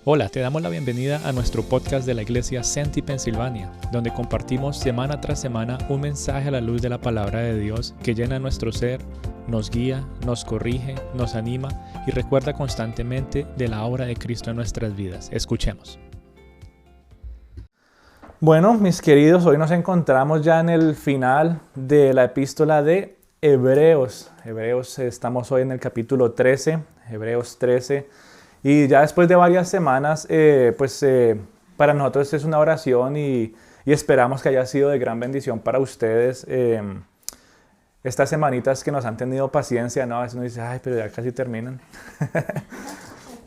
Hola, te damos la bienvenida a nuestro podcast de la iglesia Senti Pensilvania, donde compartimos semana tras semana un mensaje a la luz de la palabra de Dios que llena nuestro ser, nos guía, nos corrige, nos anima y recuerda constantemente de la obra de Cristo en nuestras vidas. Escuchemos. Bueno, mis queridos, hoy nos encontramos ya en el final de la epístola de Hebreos. Estamos hoy en el capítulo 13, Hebreos 13. Y ya después de varias semanas, para nosotros es una oración y esperamos que haya sido de gran bendición para ustedes. Estas semanitas que nos han tenido paciencia, ¿no? A veces uno dice, ay, pero ya casi terminan.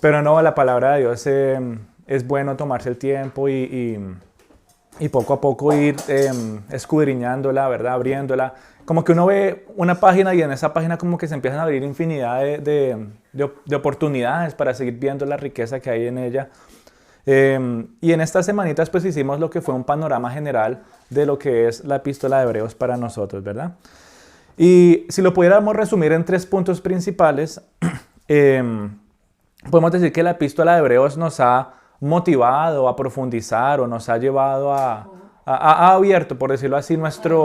Pero no, la palabra de Dios es bueno tomarse el tiempo y poco a poco ir escudriñándola, ¿verdad? Abriéndola. Como que uno ve una página y en esa página como que se empiezan a abrir infinidad de oportunidades para seguir viendo la riqueza que hay en ella. Y en estas semanitas pues hicimos lo que fue un panorama general de lo que es la epístola de Hebreos para nosotros, ¿verdad? Y si lo pudiéramos resumir en 3 puntos principales, podemos decir que la epístola de Hebreos nos ha motivado a profundizar o nos ha llevado ha abierto, por decirlo así, nuestra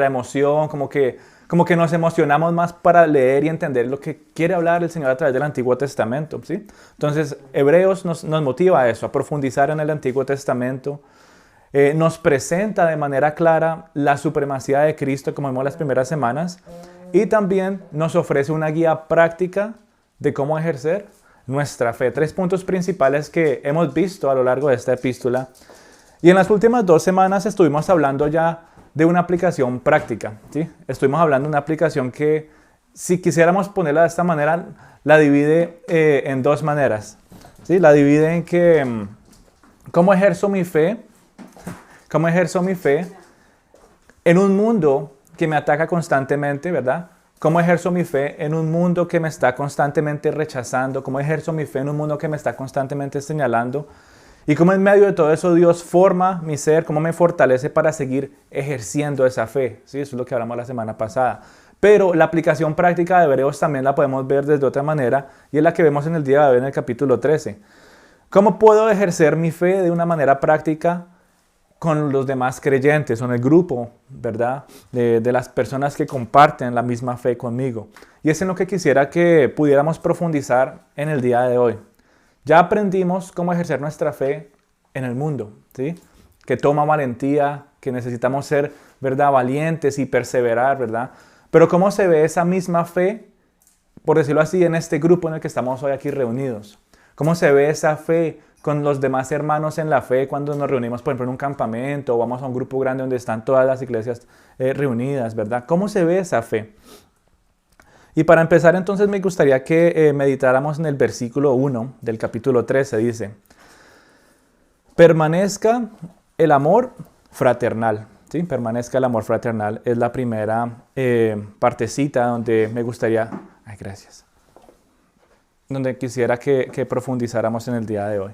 emoción, como que nos emocionamos más para leer y entender lo que quiere hablar el Señor a través del Antiguo Testamento, ¿sí? Entonces, Hebreos nos motiva a eso, a profundizar en el Antiguo Testamento. Nos presenta de manera clara la supremacía de Cristo, como vimos las primeras semanas, y también nos ofrece una guía práctica de cómo ejercer nuestra fe. 3 puntos principales que hemos visto a lo largo de esta epístola. Y en las últimas 2 semanas estuvimos hablando ya de una aplicación práctica, ¿sí? Estuvimos hablando de una aplicación que, si quisiéramos ponerla de esta manera, la divide en 2 maneras, ¿sí? La divide en que, ¿cómo ejerzo mi fe? ¿Cómo ejerzo mi fe en un mundo que me ataca constantemente, ¿verdad? ¿Cómo ejerzo mi fe en un mundo que me está constantemente rechazando? ¿Cómo ejerzo mi fe en un mundo que me está constantemente señalando? Y cómo en medio de todo eso Dios forma mi ser, cómo me fortalece para seguir ejerciendo esa fe. ¿Sí? Eso es lo que hablamos la semana pasada. Pero la aplicación práctica de Hebreos también la podemos ver desde otra manera y es la que vemos en el día de hoy en el capítulo 13. ¿Cómo puedo ejercer mi fe de una manera práctica con los demás creyentes, con el grupo, ¿verdad? De las personas que comparten la misma fe conmigo? Y es en lo que quisiera que pudiéramos profundizar en el día de hoy. Ya aprendimos cómo ejercer nuestra fe en el mundo, ¿sí? Que toma valentía, que necesitamos ser, ¿verdad?, valientes y perseverar, ¿verdad? Pero ¿cómo se ve esa misma fe, por decirlo así, en este grupo en el que estamos hoy aquí reunidos? ¿Cómo se ve esa fe con los demás hermanos en la fe cuando nos reunimos, por ejemplo, en un campamento o vamos a un grupo grande donde están todas las iglesias reunidas, ¿verdad? ¿Cómo se ve esa fe? Y para empezar, entonces, me gustaría que meditáramos en el versículo 1 del capítulo 13. Dice, permanezca el amor fraternal. ¿Sí? Permanezca el amor fraternal. Es la primera partecita donde me gustaría... Ay, gracias. Donde quisiera que profundizáramos en el día de hoy.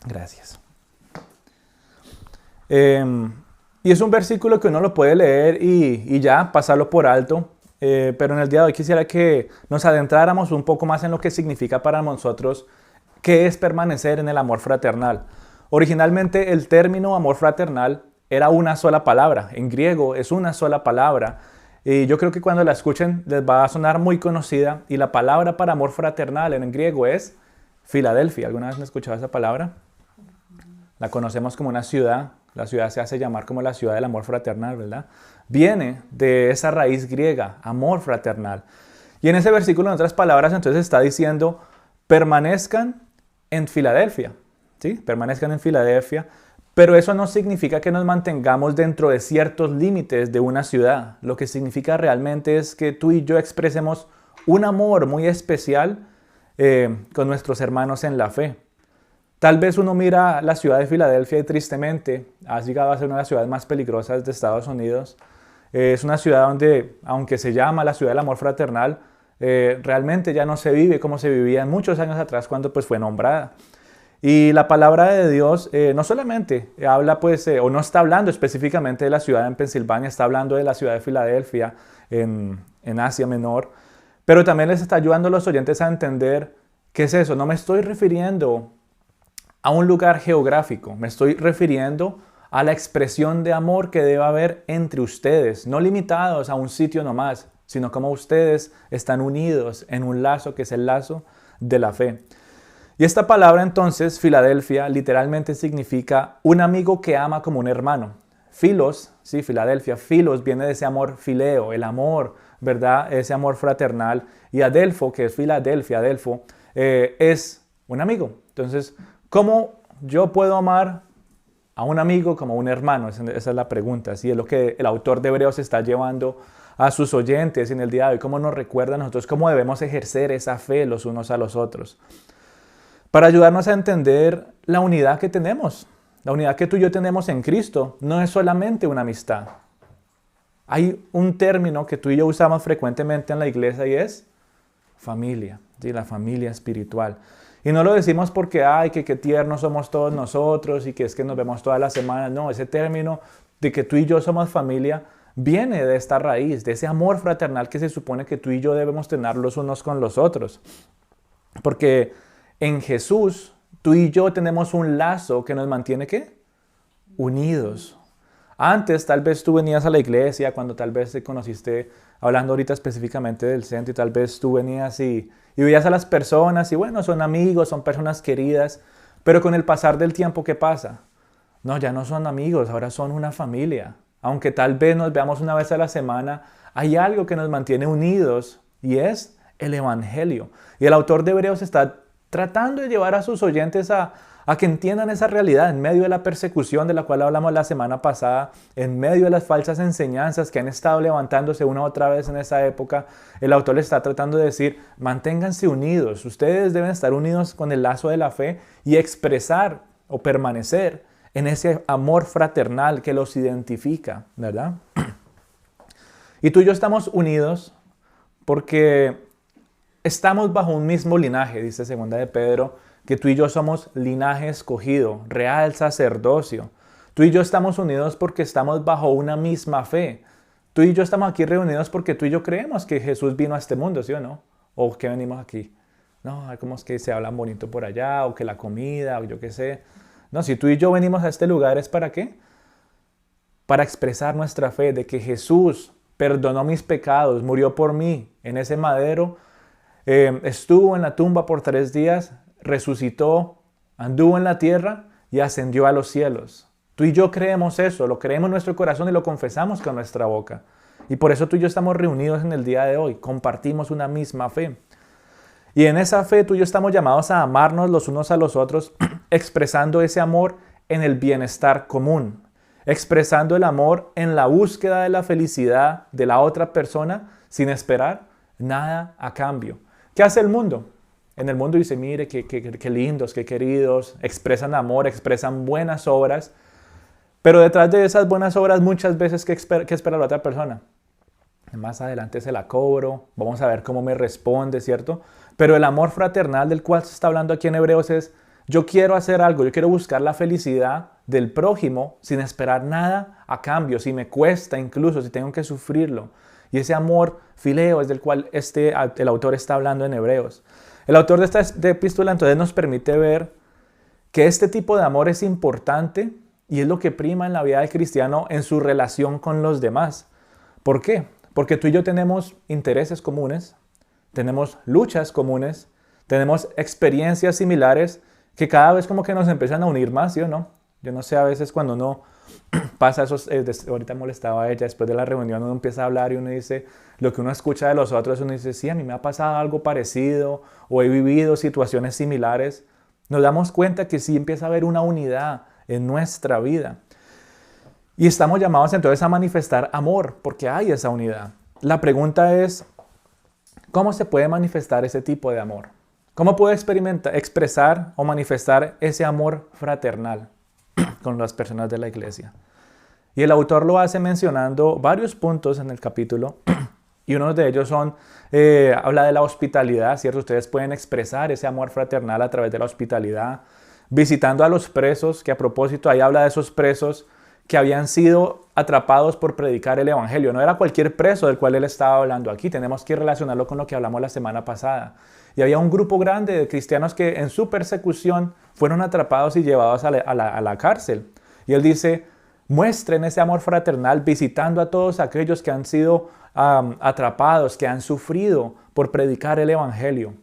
Gracias. Y es un versículo que uno lo puede leer y ya pasarlo por alto, pero en el día de hoy quisiera que nos adentráramos un poco más en lo que significa para nosotros, qué es permanecer en el amor fraternal. Originalmente el término amor fraternal era una sola palabra, en griego es una sola palabra, y yo creo que cuando la escuchen les va a sonar muy conocida, y la palabra para amor fraternal en griego es Filadelfia. ¿Alguna vez me escuchado esa palabra? La conocemos como una ciudad. La ciudad se hace llamar como la ciudad del amor fraternal, ¿verdad? Viene de esa raíz griega, amor fraternal. Y en ese versículo, en otras palabras, entonces está diciendo, permanezcan en Filadelfia, ¿sí? Permanezcan en Filadelfia, pero eso no significa que nos mantengamos dentro de ciertos límites de una ciudad. Lo que significa realmente es que tú y yo expresemos un amor muy especial con nuestros hermanos en la fe. Tal vez uno mira la ciudad de Filadelfia y tristemente ha llegado a ser una de las ciudades más peligrosas de Estados Unidos. Es una ciudad donde, aunque se llama la ciudad del amor fraternal, realmente ya no se vive como se vivía muchos años atrás cuando pues, fue nombrada. Y la palabra de Dios no solamente habla, o no está hablando específicamente de la ciudad en Pensilvania, está hablando de la ciudad de Filadelfia en Asia Menor. Pero también les está ayudando a los oyentes a entender qué es eso. No me estoy refiriendo a un lugar geográfico, me estoy refiriendo a la expresión de amor que debe haber entre ustedes, no limitados a un sitio nomás, sino como ustedes están unidos en un lazo que es el lazo de la fe. Y esta palabra entonces, Filadelfia, literalmente significa un amigo que ama como un hermano. Filos, sí, Filadelfia, filos viene de ese amor fileo, el amor, ¿verdad? Ese amor fraternal. Y Adelfo, que es Filadelfia, Adelfo, es un amigo. Entonces, ¿cómo yo puedo amar a un amigo como un hermano? Esa es la pregunta. Sí, es lo que el autor de Hebreos está llevando a sus oyentes en el día de hoy. ¿Cómo nos recuerda a nosotros cómo debemos ejercer esa fe los unos a los otros? Para ayudarnos a entender la unidad que tenemos. La unidad que tú y yo tenemos en Cristo no es solamente una amistad. Hay un término que tú y yo usamos frecuentemente en la iglesia y es familia, ¿sí? La familia espiritual. Y no lo decimos porque, ay, que qué tiernos somos todos nosotros y que es que nos vemos todas las semanas. No, ese término de que tú y yo somos familia viene de esta raíz, de ese amor fraternal que se supone que tú y yo debemos tener los unos con los otros. Porque en Jesús, tú y yo tenemos un lazo que nos mantiene, ¿qué? Unidos. Antes, tal vez tú venías a la iglesia, cuando tal vez te conociste, hablando ahorita específicamente del centro, y tal vez tú venías y veías a las personas y bueno, son amigos, son personas queridas, pero con el pasar del tiempo, ¿qué pasa? No, ya no son amigos, ahora son una familia. Aunque tal vez nos veamos una vez a la semana, hay algo que nos mantiene unidos y es el Evangelio. Y el autor de Hebreos está tratando de llevar a sus oyentes a que entiendan esa realidad en medio de la persecución de la cual hablamos la semana pasada, en medio de las falsas enseñanzas que han estado levantándose una u otra vez en esa época. El autor le está tratando de decir, manténganse unidos, ustedes deben estar unidos con el lazo de la fe y expresar o permanecer en ese amor fraternal que los identifica, ¿verdad? Y tú y yo estamos unidos porque estamos bajo un mismo linaje, dice 2 de Pedro, que tú y yo somos linaje escogido, real sacerdocio. Tú y yo estamos unidos porque estamos bajo una misma fe. Tú y yo estamos aquí reunidos porque tú y yo creemos que Jesús vino a este mundo, ¿sí o no? ¿O que venimos aquí? No, como es que se hablan bonito por allá, o que la comida, o yo qué sé. No, si tú y yo venimos a este lugar, ¿es para qué? Para expresar nuestra fe de que Jesús perdonó mis pecados, murió por mí en ese madero, estuvo en la tumba por 3 días, resucitó, anduvo en la tierra y ascendió a los cielos. Tú y yo creemos eso, lo creemos en nuestro corazón y lo confesamos con nuestra boca. Y por eso tú y yo estamos reunidos en el día de hoy, compartimos una misma fe. Y en esa fe tú y yo estamos llamados a amarnos los unos a los otros, expresando ese amor en el bienestar común, expresando el amor en la búsqueda de la felicidad de la otra persona sin esperar nada a cambio. ¿Qué hace el mundo? En el mundo dice, mire, qué lindos, qué queridos, expresan amor, expresan buenas obras, pero detrás de esas buenas obras muchas veces, ¿qué espera la otra persona? Más adelante se la cobro, vamos a ver cómo me responde, ¿cierto? Pero el amor fraternal del cual se está hablando aquí en Hebreos es, yo quiero hacer algo, yo quiero buscar la felicidad del prójimo sin esperar nada a cambio, si me cuesta incluso, si tengo que sufrirlo. Y ese amor fileo es del cual el autor está hablando en Hebreos. El autor de esta epístola entonces nos permite ver que este tipo de amor es importante y es lo que prima en la vida del cristiano en su relación con los demás. ¿Por qué? Porque tú y yo tenemos intereses comunes, tenemos luchas comunes, tenemos experiencias similares que cada vez como que nos empiezan a unir más, ¿sí o no? Yo no sé, a veces cuando uno pasa esos, ahorita molestaba a ella, después de la reunión uno empieza a hablar y uno dice, lo que uno escucha de los otros, uno dice, sí, a mí me ha pasado algo parecido o he vivido situaciones similares. Nos damos cuenta que sí empieza a haber una unidad en nuestra vida. Y estamos llamados entonces a manifestar amor, porque hay esa unidad. La pregunta es, ¿cómo se puede manifestar ese tipo de amor? ¿Cómo puedo expresar o manifestar ese amor fraternal con las personas de la iglesia? Y el autor lo hace mencionando varios puntos en el capítulo, y uno de ellos habla de la hospitalidad, ¿cierto? Ustedes pueden expresar ese amor fraternal a través de la hospitalidad, visitando a los presos, que a propósito ahí habla de esos presos que habían sido atrapados por predicar el evangelio. No era cualquier preso del cual él estaba hablando aquí. Tenemos que relacionarlo con lo que hablamos la semana pasada. Y había un grupo grande de cristianos que en su persecución fueron atrapados y llevados a la cárcel. Y él dice, muestren ese amor fraternal visitando a todos aquellos que han sido atrapados, que han sufrido por predicar el evangelio.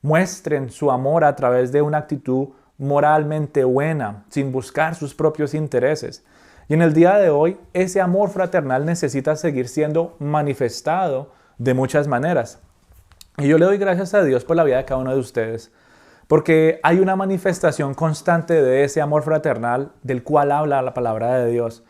Muestren su amor a través de una actitud moralmente buena, sin buscar sus propios intereses. Y en el día de hoy, ese amor fraternal necesita seguir siendo manifestado de muchas maneras. Y yo le doy gracias a Dios por la vida de cada uno de ustedes, porque hay una manifestación constante de ese amor fraternal del cual habla la palabra de Dios.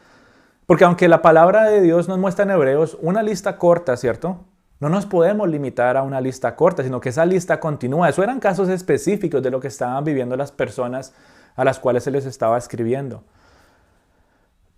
Porque aunque la palabra de Dios nos muestra en Hebreos una lista corta, ¿cierto? No nos podemos limitar a una lista corta, sino que esa lista continúa. Eso eran casos específicos de lo que estaban viviendo las personas a las cuales se les estaba escribiendo.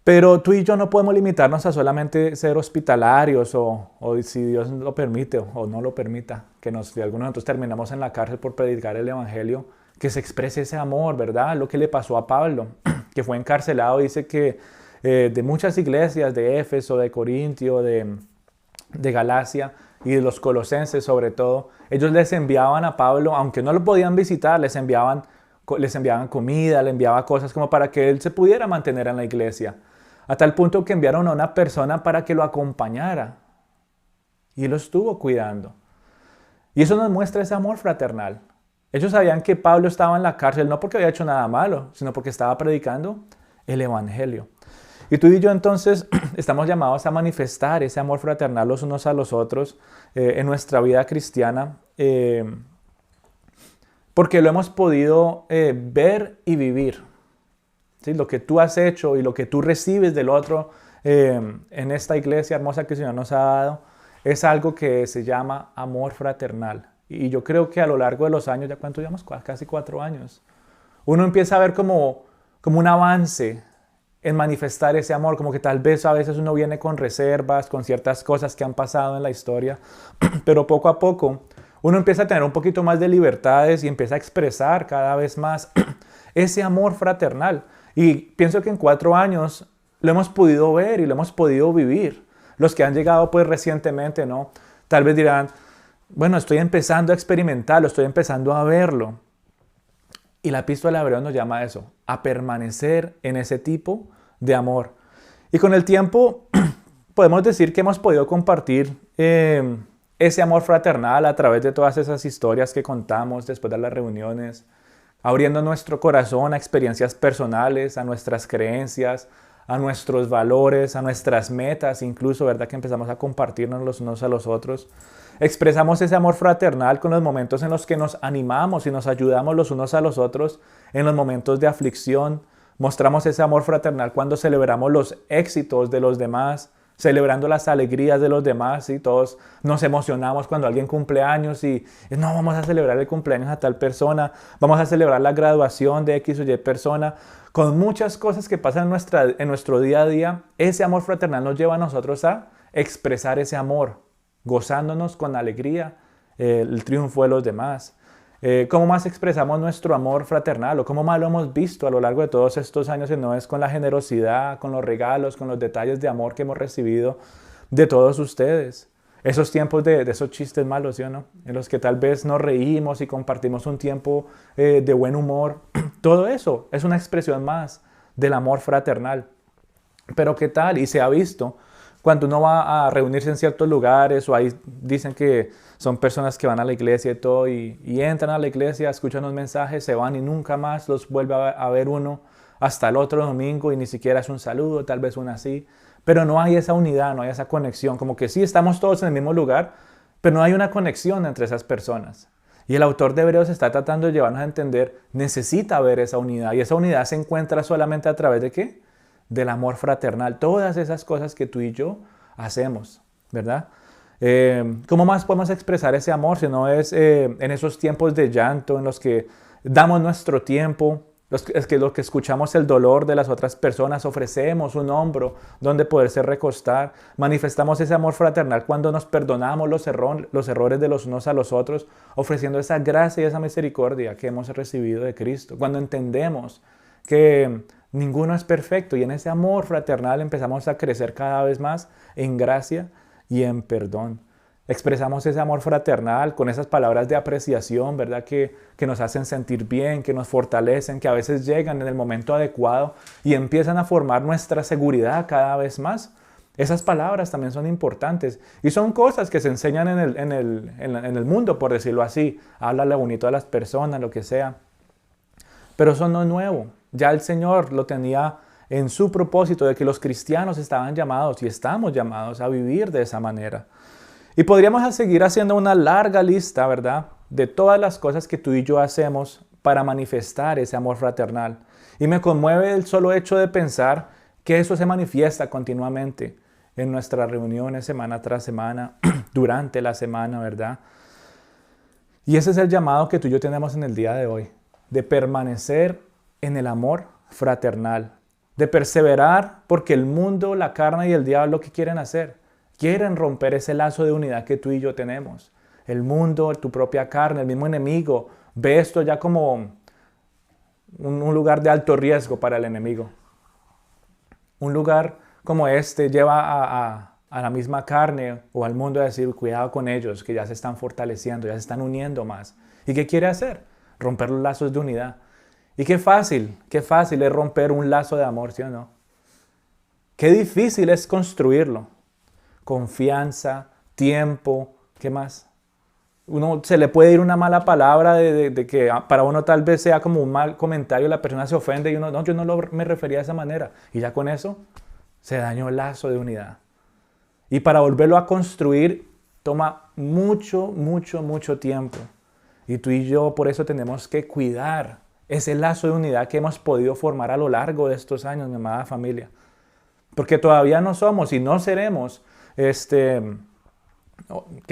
Pero tú y yo no podemos limitarnos a solamente ser hospitalarios o si Dios lo permite o no lo permita, que algunos de nosotros terminamos en la cárcel por predicar el evangelio, que se exprese ese amor, ¿verdad? Lo que le pasó a Pablo, que fue encarcelado, dice que de muchas iglesias, de Éfeso, de Corintio, de Galacia y de los colosenses sobre todo, ellos les enviaban a Pablo, aunque no lo podían visitar, les enviaban comida, le enviaban cosas como para que él se pudiera mantener en la iglesia. A tal punto que enviaron a una persona para que lo acompañara. Y él lo estuvo cuidando. Y eso nos muestra ese amor fraternal. Ellos sabían que Pablo estaba en la cárcel no porque había hecho nada malo, sino porque estaba predicando el evangelio. Y tú y yo entonces estamos llamados a manifestar ese amor fraternal los unos a los otros en nuestra vida cristiana, porque lo hemos podido ver y vivir. ¿Sí? Lo que tú has hecho y lo que tú recibes del otro en esta iglesia hermosa que el Señor nos ha dado es algo que se llama amor fraternal. Y yo creo que a lo largo de los años, ¿ya cuánto llevamos? Casi 4 años. Uno empieza a ver como un avance en manifestar ese amor, como que tal vez a veces uno viene con reservas, con ciertas cosas que han pasado en la historia, pero poco a poco uno empieza a tener un poquito más de libertades y empieza a expresar cada vez más ese amor fraternal. Y pienso que en 4 años lo hemos podido ver y lo hemos podido vivir. Los que han llegado pues recientemente, ¿no? Tal vez dirán, bueno, estoy empezando a experimentarlo, estoy empezando a verlo. Y la epístola de Hebreos nos llama a eso, a permanecer en ese tipo de amor. Y con el tiempo podemos decir que hemos podido compartir ese amor fraternal a través de todas esas historias que contamos después de las reuniones, abriendo nuestro corazón a experiencias personales, a nuestras creencias, a nuestros valores, a nuestras metas, incluso, ¿verdad? Que empezamos a compartirnos los unos a los otros. Expresamos ese amor fraternal con los momentos en los que nos animamos y nos ayudamos los unos a los otros en los momentos de aflicción. Mostramos ese amor fraternal cuando celebramos los éxitos de los demás, celebrando las alegrías de los demás, y todos nos emocionamos cuando alguien cumple años y no, vamos a celebrar el cumpleaños a tal persona, vamos a celebrar la graduación de X o Y persona. Con muchas cosas que pasan en nuestro día a día, ese amor fraternal nos lleva a nosotros a expresar ese amor, gozándonos con alegría el triunfo de los demás. ¿Cómo más expresamos nuestro amor fraternal o cómo más lo hemos visto a lo largo de todos estos años? Y no es con la generosidad, con los regalos, con los detalles de amor que hemos recibido de todos ustedes. Esos tiempos de esos chistes malos, ¿sí o no? En los que tal vez nos reímos y compartimos un tiempo de buen humor. Todo eso es una expresión más del amor fraternal. Pero ¿qué tal? Y se ha visto cuando uno va a reunirse en ciertos lugares o ahí dicen que son personas que van a la iglesia y todo y entran a la iglesia, escuchan los mensajes, se van y nunca más los vuelve a ver uno hasta el otro domingo y ni siquiera es un saludo, tal vez un así. Pero no hay esa unidad, no hay esa conexión, como que sí estamos todos en el mismo lugar, pero no hay una conexión entre esas personas. Y el autor de Hebreos está tratando de llevarnos a entender, necesita ver esa unidad y esa unidad se encuentra solamente a través de ¿qué? Del amor fraternal, todas esas cosas que tú y yo hacemos, ¿verdad? ¿Cómo más podemos expresar ese amor si no es en esos tiempos de llanto en los que damos nuestro tiempo, los que escuchamos el dolor de las otras personas, ofrecemos un hombro donde poderse recostar, manifestamos ese amor fraternal cuando nos perdonamos los errores de los unos a los otros, ofreciendo esa gracia y esa misericordia que hemos recibido de Cristo, cuando entendemos que Ninguno es perfecto y en ese amor fraternal empezamos a crecer cada vez más en gracia y en perdón. Expresamos ese amor fraternal con esas palabras de apreciación, ¿verdad? Que nos hacen sentir bien, que nos fortalecen, que a veces llegan en el momento adecuado y empiezan a formar nuestra seguridad cada vez más. Esas palabras también son importantes y son cosas que se enseñan en el mundo, por decirlo así. Háblale bonito a las personas, lo que sea. Pero eso no es nuevo. Ya el Señor lo tenía en su propósito de que los cristianos estaban llamados y estamos llamados a vivir de esa manera. Y podríamos seguir haciendo una larga lista, ¿verdad?, de todas las cosas que tú y yo hacemos para manifestar ese amor fraternal. Y me conmueve el solo hecho de pensar que eso se manifiesta continuamente en nuestras reuniones semana tras semana, durante la semana, ¿verdad? Y ese es el llamado que tú y yo tenemos en el día de hoy, de permanecer en el amor fraternal, de perseverar porque el mundo, la carne y el diablo, ¿qué quieren hacer? Quieren romper ese lazo de unidad que tú y yo tenemos. El mundo, tu propia carne, el mismo enemigo, ve esto ya como un lugar de alto riesgo para el enemigo. Un lugar como este lleva a la misma carne o al mundo a decir, cuidado con ellos, que ya se están fortaleciendo, ya se están uniendo más. ¿Y qué quiere hacer? Romper los lazos de unidad. Y qué fácil es romper un lazo de amor, ¿sí o no? Qué difícil es construirlo. Confianza, tiempo, ¿qué más? Uno se le puede ir una mala palabra de que para uno tal vez sea como un mal comentario, la persona se ofende y uno, no, yo no me refería de esa manera. Y ya con eso se dañó el lazo de unidad. Y para volverlo a construir toma mucho tiempo. Y tú y yo por eso tenemos que cuidar ese lazo de unidad que hemos podido formar a lo largo de estos años, mi amada familia. Porque todavía no somos y no seremos que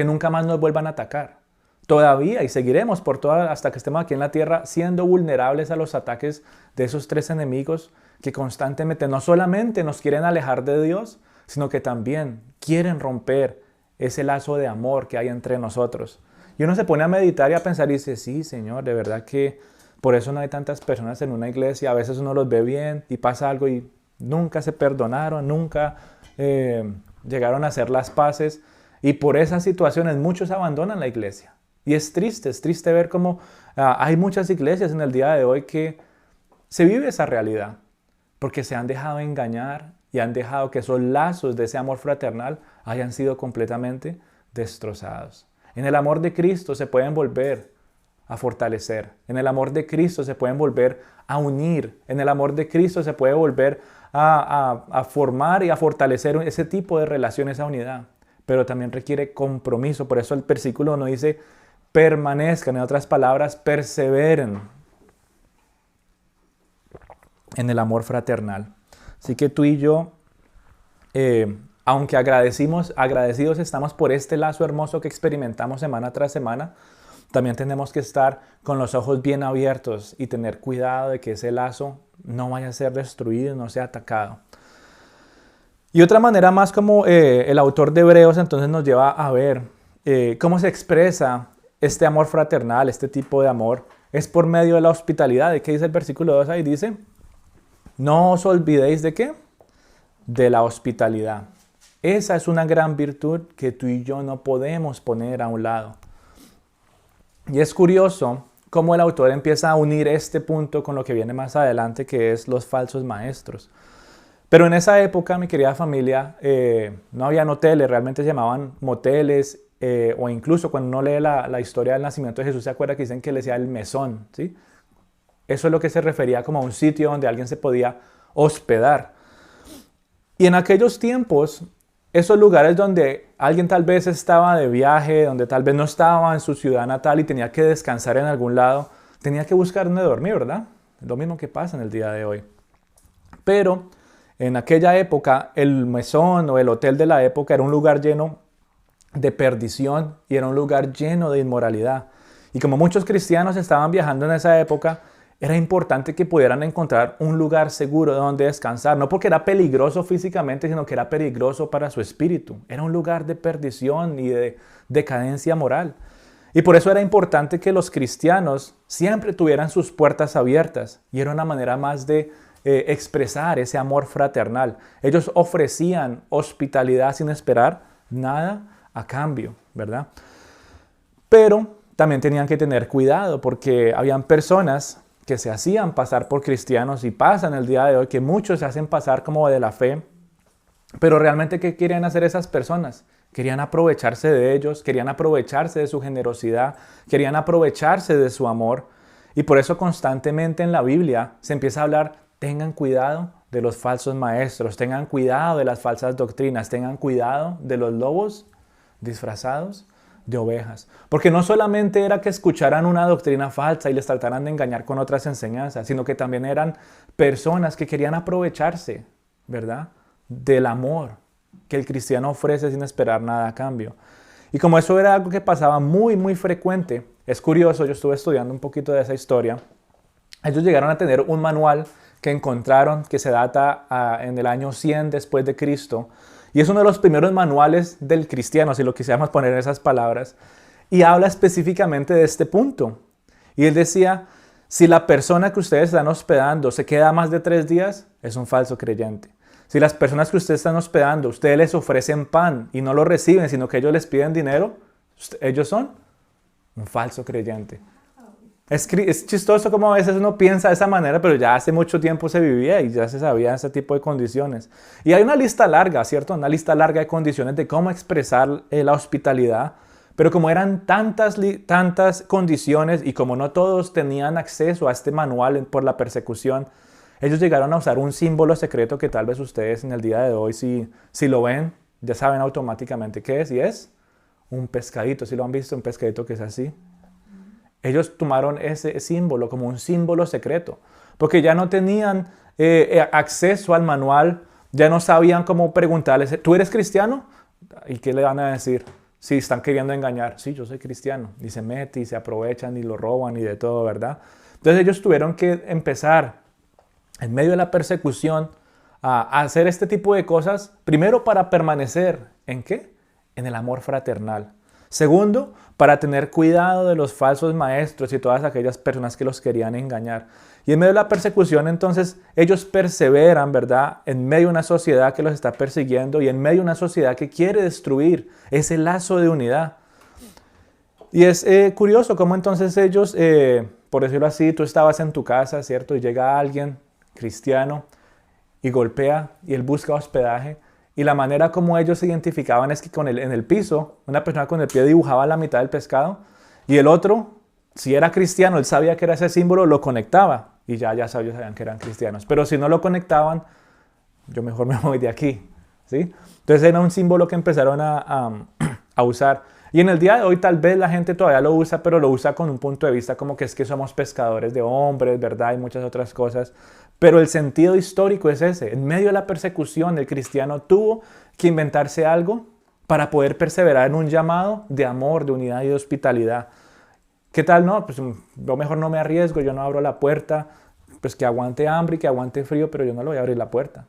nunca más nos vuelvan a atacar. Todavía y seguiremos hasta que estemos aquí en la tierra siendo vulnerables a los ataques de esos tres enemigos que constantemente no solamente nos quieren alejar de Dios, sino que también quieren romper ese lazo de amor que hay entre nosotros. Y uno se pone a meditar y a pensar y dice, sí, Señor, de verdad que por eso no hay tantas personas en una iglesia. A veces uno los ve bien y pasa algo y nunca se perdonaron, nunca llegaron a hacer las paces. Y por esas situaciones muchos abandonan la iglesia. Y es triste ver cómo hay muchas iglesias en el día de hoy que se vive esa realidad. Porque se han dejado engañar y han dejado que esos lazos de ese amor fraternal hayan sido completamente destrozados. En el amor de Cristo se pueden volver a fortalecer. En el amor de Cristo se pueden volver a unir. En el amor de Cristo se puede volver a formar y a fortalecer ese tipo de relaciones, esa unidad. Pero también requiere compromiso. Por eso el versículo 1 dice, permanezcan, en otras palabras, perseveren en el amor fraternal. Así que tú y yo, aunque agradecidos estamos por este lazo hermoso que experimentamos semana tras semana, también tenemos que estar con los ojos bien abiertos y tener cuidado de que ese lazo no vaya a ser destruido, no sea atacado. Y otra manera más como el autor de Hebreos entonces nos lleva a ver cómo se expresa este amor fraternal, este tipo de amor, es por medio de la hospitalidad. ¿De qué dice el versículo 2 ahí? Dice, no os olvidéis ¿de qué? De la hospitalidad. Esa es una gran virtud que tú y yo no podemos poner a un lado. Y es curioso cómo el autor empieza a unir este punto con lo que viene más adelante, que es los falsos maestros. Pero en esa época, mi querida familia, no habían hoteles, realmente se llamaban moteles, o incluso cuando uno lee la historia del nacimiento de Jesús, se acuerda que dicen que le decía el mesón, ¿sí? Eso es lo que se refería como a un sitio donde alguien se podía hospedar. Y en aquellos tiempos, esos lugares donde alguien tal vez estaba de viaje, donde tal vez no estaba en su ciudad natal y tenía que descansar en algún lado, tenía que buscar dónde dormir, ¿verdad? Es lo mismo que pasa en el día de hoy. Pero en aquella época, el mesón o el hotel de la época era un lugar lleno de perdición y era un lugar lleno de inmoralidad. Y como muchos cristianos estaban viajando en esa época, era importante que pudieran encontrar un lugar seguro donde descansar. No porque era peligroso físicamente, sino que era peligroso para su espíritu. Era un lugar de perdición y de decadencia moral. Y por eso era importante que los cristianos siempre tuvieran sus puertas abiertas. Y era una manera más de expresar ese amor fraternal. Ellos ofrecían hospitalidad sin esperar nada a cambio, ¿verdad? Pero también tenían que tener cuidado porque habían personas que se hacían pasar por cristianos y pasan el día de hoy, que muchos se hacen pasar como de la fe, pero realmente ¿qué querían hacer esas personas? Querían aprovecharse de ellos, querían aprovecharse de su generosidad, querían aprovecharse de su amor. Y por eso constantemente en la Biblia se empieza a hablar, tengan cuidado de los falsos maestros, tengan cuidado de las falsas doctrinas, tengan cuidado de los lobos disfrazados de ovejas. Porque no solamente era que escucharan una doctrina falsa y les trataran de engañar con otras enseñanzas, sino que también eran personas que querían aprovecharse, ¿verdad?, del amor que el cristiano ofrece sin esperar nada a cambio. Y como eso era algo que pasaba muy, muy frecuente, es curioso, yo estuve estudiando un poquito de esa historia, ellos llegaron a tener un manual que encontraron que se data en el año 100 después de Cristo, y es uno de los primeros manuales del cristiano, si lo quisiéramos poner en esas palabras, y habla específicamente de este punto. Y él decía, si la persona que ustedes están hospedando se queda más de 3 días, es un falso creyente. Si las personas que ustedes están hospedando, ustedes les ofrecen pan y no lo reciben, sino que ellos les piden dinero, ellos son un falso creyente. Es chistoso como a veces uno piensa de esa manera, pero ya hace mucho tiempo se vivía y ya se sabía ese tipo de condiciones. Y hay una lista larga, ¿cierto? Una lista larga de condiciones de cómo expresar la hospitalidad. Pero como eran tantas condiciones y como no todos tenían acceso a este manual por la persecución, ellos llegaron a usar un símbolo secreto que tal vez ustedes en el día de hoy, si lo ven, ya saben automáticamente qué es. Y es un pescadito. ¿Sí lo han visto? Un pescadito que es así. Ellos tomaron ese símbolo como un símbolo secreto, porque ya no tenían acceso al manual, ya no sabían cómo preguntarles, ¿tú eres cristiano? ¿Y qué le van a decir? Si están queriendo engañar, sí, yo soy cristiano, y se meten y se aprovechan y lo roban y de todo, ¿verdad? Entonces ellos tuvieron que empezar, en medio de la persecución, a hacer este tipo de cosas, primero para permanecer, ¿en qué? En el amor fraternal. Segundo, para tener cuidado de los falsos maestros y todas aquellas personas que los querían engañar. Y en medio de la persecución, entonces, ellos perseveran, ¿verdad?, en medio de una sociedad que los está persiguiendo y en medio de una sociedad que quiere destruir ese lazo de unidad. Y es curioso cómo entonces ellos, por decirlo así, tú estabas en tu casa, ¿cierto? Y llega alguien cristiano y golpea y él busca hospedaje. Y la manera como ellos se identificaban es que en el piso, una persona con el pie dibujaba la mitad del pescado y el otro, si era cristiano, él sabía que era ese símbolo, lo conectaba y ya sabían que eran cristianos. Pero si no lo conectaban, yo mejor me voy de aquí, ¿sí? Entonces era un símbolo que empezaron a usar. Y en el día de hoy tal vez la gente todavía lo usa, pero lo usa con un punto de vista como que es que somos pescadores de hombres, ¿verdad? Y muchas otras cosas. Pero el sentido histórico es ese. En medio de la persecución, el cristiano tuvo que inventarse algo para poder perseverar en un llamado de amor, de unidad y de hospitalidad. ¿Qué tal? No, pues yo mejor no me arriesgo, yo no abro la puerta, pues que aguante hambre y que aguante frío, pero yo no le voy a abrir la puerta.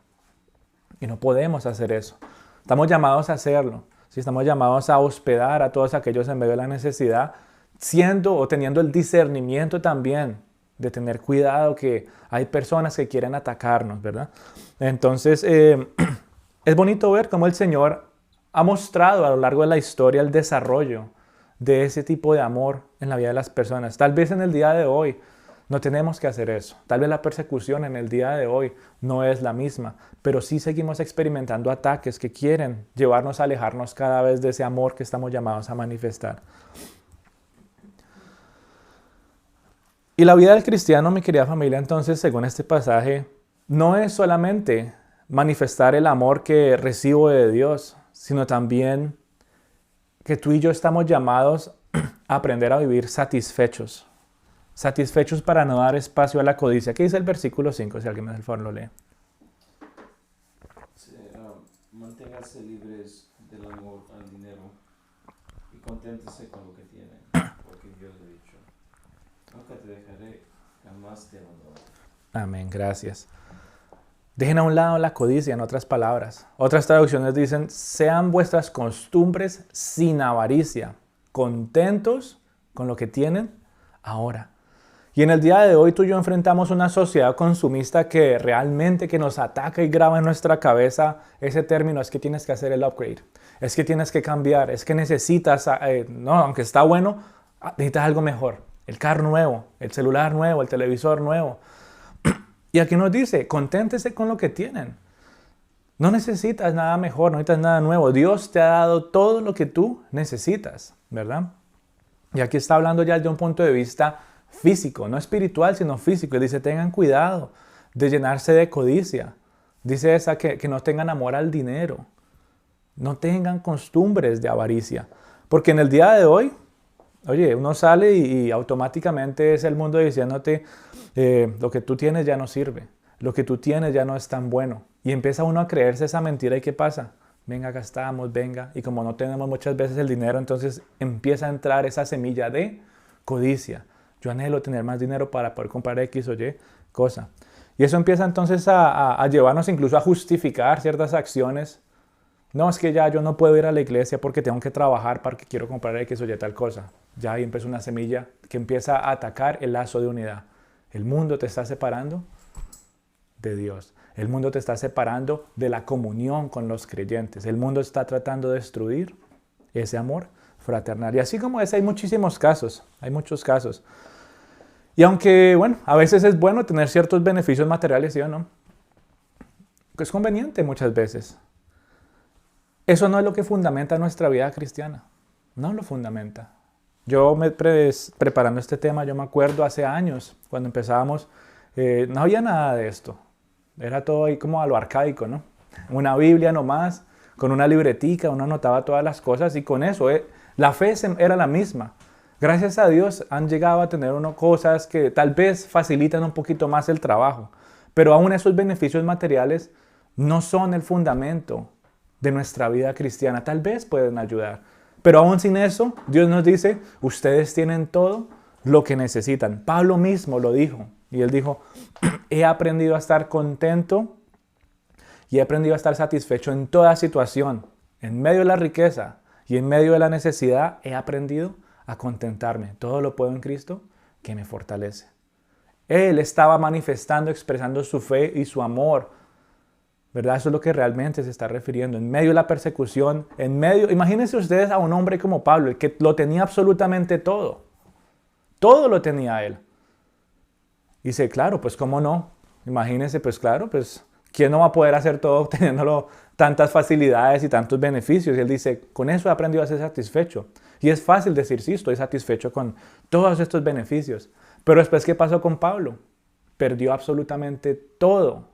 Y no podemos hacer eso. Estamos llamados a hacerlo. ¿Sí? Estamos llamados a hospedar a todos aquellos en medio de la necesidad, siendo o teniendo el discernimiento también de tener cuidado que hay personas que quieren atacarnos, ¿verdad? Entonces, es bonito ver cómo el Señor ha mostrado a lo largo de la historia el desarrollo de ese tipo de amor en la vida de las personas. Tal vez en el día de hoy no tenemos que hacer eso. Tal vez la persecución en el día de hoy no es la misma, pero sí seguimos experimentando ataques que quieren llevarnos a alejarnos cada vez de ese amor que estamos llamados a manifestar. Y la vida del cristiano, mi querida familia, entonces, según este pasaje, no es solamente manifestar el amor que recibo de Dios, sino también que tú y yo estamos llamados a aprender a vivir satisfechos. Satisfechos para no dar espacio a la codicia. ¿Qué dice el versículo 5? Si alguien me da el favor lo lee. Manténganse libres del amor al dinero y conténtense con lo que tienen, porque Dios le ha dicho, nunca te dejaré, jamás te abandonaré. Amén, gracias. Dejen a un lado la codicia, en otras palabras. Otras traducciones dicen, sean vuestras costumbres sin avaricia, contentos con lo que tienen ahora. Y en el día de hoy tú y yo enfrentamos una sociedad consumista que realmente que nos ataca y graba en nuestra cabeza ese término, es que tienes que hacer el upgrade, es que tienes que cambiar, es que necesitas, no, aunque está bueno, necesitas algo mejor, el carro nuevo, el celular nuevo, el televisor nuevo. Y aquí nos dice, conténtese con lo que tienen. No necesitas nada mejor, no necesitas nada nuevo. Dios te ha dado todo lo que tú necesitas, ¿verdad? Y aquí está hablando ya de un punto de vista físico, no espiritual, sino físico. Y dice, tengan cuidado de llenarse de codicia. Dice esa que no tengan amor al dinero. No tengan costumbres de avaricia. Porque en el día de hoy, oye, uno sale y automáticamente es el mundo diciéndote, lo que tú tienes ya no sirve. Lo que tú tienes ya no es tan bueno. Y empieza uno a creerse esa mentira. ¿Y qué pasa? Venga, gastamos, venga. Y como no tenemos muchas veces el dinero, entonces empieza a entrar esa semilla de codicia. Yo anhelo tener más dinero para poder comprar X o Y cosa. Y eso empieza entonces a llevarnos incluso a justificar ciertas acciones. No, es que ya yo no puedo ir a la iglesia porque tengo que trabajar para que quiero comprar X o Y tal cosa. Ya ahí empieza una semilla que empieza a atacar el lazo de unidad. El mundo te está separando de Dios. El mundo te está separando de la comunión con los creyentes. El mundo está tratando de destruir ese amor fraternal. Y así como ese hay muchísimos casos. Hay muchos casos. Y aunque, bueno, a veces es bueno tener ciertos beneficios materiales, ¿sí o no? Es conveniente muchas veces. Eso no es lo que fundamenta nuestra vida cristiana. No lo fundamenta. Yo preparando este tema, yo me acuerdo hace años, cuando empezábamos, no había nada de esto. Era todo ahí como a lo arcaico, ¿no? Una Biblia nomás, con una libretica, uno anotaba todas las cosas y con eso, la fe era la misma. Gracias a Dios han llegado a tener cosas que tal vez facilitan un poquito más el trabajo, pero aún esos beneficios materiales no son el fundamento de nuestra vida cristiana. Tal vez pueden ayudar, pero aún sin eso, Dios nos dice, ustedes tienen todo lo que necesitan. Pablo mismo lo dijo. Y él dijo, he aprendido a estar contento y he aprendido a estar satisfecho en toda situación. En medio de la riqueza y en medio de la necesidad, he aprendido a contentarme. Todo lo puedo en Cristo que me fortalece. Él estaba manifestando, expresando su fe y su amor. ¿Verdad? Eso es lo que realmente se está refiriendo. En medio de la persecución, imagínense ustedes a un hombre como Pablo, el que lo tenía absolutamente todo. Todo lo tenía él. Dice, claro, pues cómo no. Imagínense, pues claro, pues ¿quién no va a poder hacer todo teniéndolo tantas facilidades y tantos beneficios? Y él dice, con eso he aprendido a ser satisfecho. Y es fácil decir, sí, estoy satisfecho con todos estos beneficios. Pero después, ¿qué pasó con Pablo? Perdió absolutamente todo.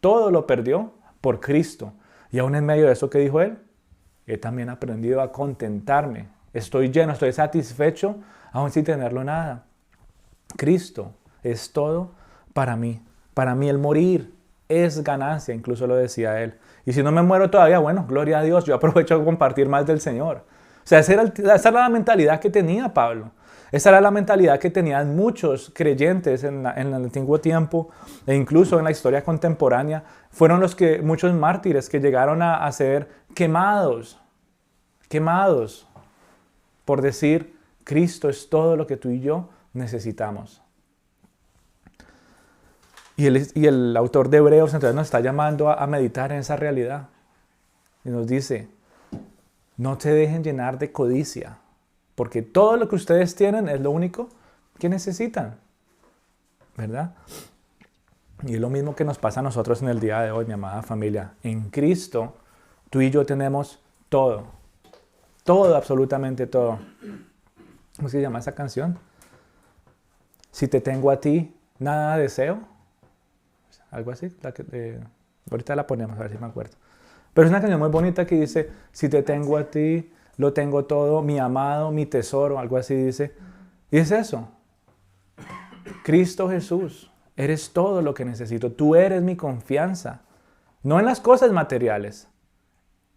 Todo lo perdió por Cristo. Y aún en medio de eso, ¿qué dijo él? He también aprendido a contentarme. Estoy lleno, estoy satisfecho, aún sin tenerlo nada. Cristo es todo para mí. Para mí el morir es ganancia, incluso lo decía él. Y si no me muero todavía, bueno, gloria a Dios, yo aprovecho a compartir más del Señor. O sea, esa era la mentalidad que tenía Pablo. Esa era la mentalidad que tenían muchos creyentes en el antiguo tiempo e incluso en la historia contemporánea. Fueron muchos mártires que llegaron a ser quemados por decir, Cristo es todo lo que tú y yo necesitamos. Y el autor de Hebreos entonces nos está llamando a meditar en esa realidad. Y nos dice, no te dejen llenar de codicia, porque todo lo que ustedes tienen es lo único que necesitan, ¿verdad? Y es lo mismo que nos pasa a nosotros en el día de hoy, mi amada familia. En Cristo, tú y yo tenemos todo. Todo, absolutamente todo. ¿Cómo se llama esa canción? Si te tengo a ti, nada deseo. Algo así. Ahorita la ponemos, a ver si me acuerdo. Pero es una canción muy bonita que dice, si te tengo a ti, lo tengo todo, mi amado, mi tesoro, algo así dice. Y es eso. Cristo Jesús, eres todo lo que necesito. Tú eres mi confianza. No en las cosas materiales,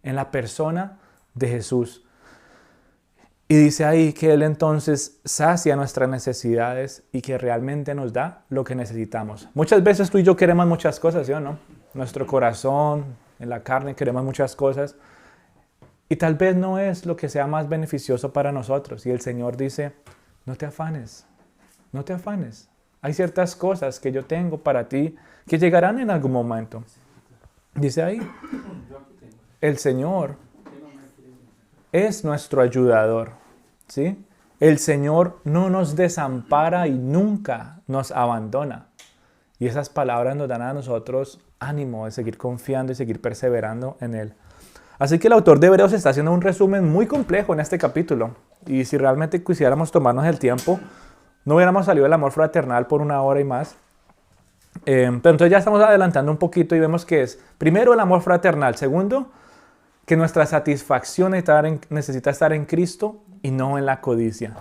en la persona de Jesús. Y dice ahí que Él entonces sacia nuestras necesidades y que realmente nos da lo que necesitamos. Muchas veces tú y yo queremos muchas cosas, ¿sí o no? Nuestro corazón, en la carne queremos muchas cosas. Y tal vez no es lo que sea más beneficioso para nosotros. Y el Señor dice, no te afanes. no te afanes. Hay ciertas cosas que yo tengo para ti que llegarán en algún momento. Dice ahí, el Señor es nuestro ayudador, ¿sí? El Señor no nos desampara y nunca nos abandona. Y esas palabras nos dan a nosotros ánimo de seguir confiando y seguir perseverando en Él. Así que el autor de Hebreos está haciendo un resumen muy complejo en este capítulo. Y si realmente quisiéramos tomarnos el tiempo, no hubiéramos salido del amor fraternal por 1 hora y más. Pero entonces ya estamos adelantando un poquito y vemos que es, primero, el amor fraternal. Segundo, que nuestra satisfacción necesita estar en Cristo y no en la codicia.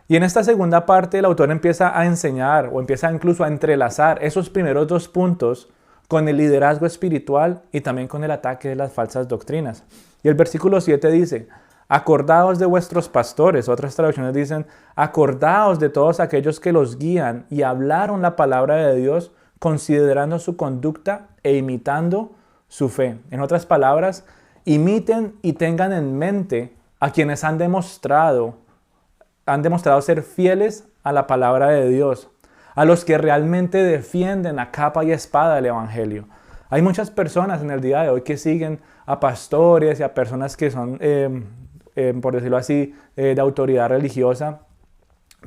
Y en esta segunda parte el autor empieza a enseñar o empieza incluso a entrelazar esos primeros 2 puntos con el liderazgo espiritual y también con el ataque de las falsas doctrinas. Y el versículo 7 dice, acordaos de vuestros pastores. Otras traducciones dicen, acordaos de todos aquellos que los guían y hablaron la palabra de Dios, considerando su conducta e imitando su fe. En otras palabras, imiten y tengan en mente a quienes han demostrado ser fieles a la palabra de Dios, a los que realmente defienden a capa y espada el Evangelio. Hay muchas personas en el día de hoy que siguen a pastores y a personas que son, por decirlo así, de autoridad religiosa,